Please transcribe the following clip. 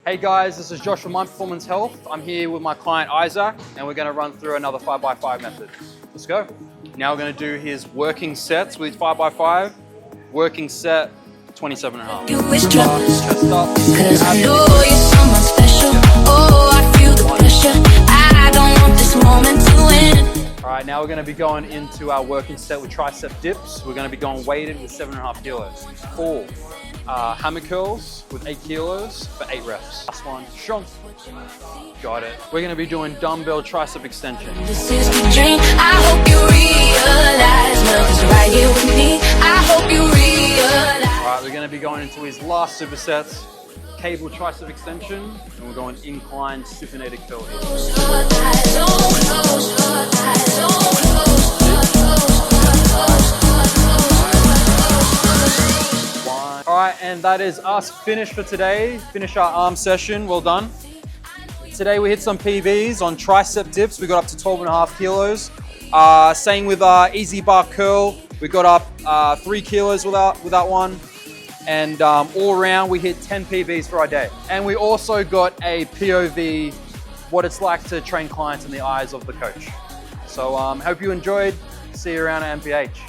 Hey guys, this is Josh from My Performance Health. I'm here with my client Isaac, and we're gonna run through another 5x5 method. Let's go. Now we're gonna do his working sets with 5x5. Working set, 27.5. You wish Chest up. cause I know you're someone special. Oh, I feel the pressure. I don't want this moment to end. All right, now we're gonna be going into our working set with tricep dips. We're gonna be going weighted with 7.5 kilos. 4 hammer curls with 8 kilos for 8 reps. Last one, strong. Got it. We're gonna be doing dumbbell tricep extension. This is the dream. I hope you realize love is right here with me. I hope you realize. All right, we're gonna be going into his last supersets. Cable tricep extension, and we're going incline supinated curl here. Close your eyes, don't close your eyes, don't close your eyes. All right, and that is us finished for today. Finish our arm session, well done. Today we hit some PBs on tricep dips. We got up to 12.5 kilos. Same with our easy bar curl. We got up 3 kilos with that one. And all around we hit 10 PBs for our day. And we also got a POV, what it's like to train clients in the eyes of the coach. So hope you enjoyed. See you around at MPH.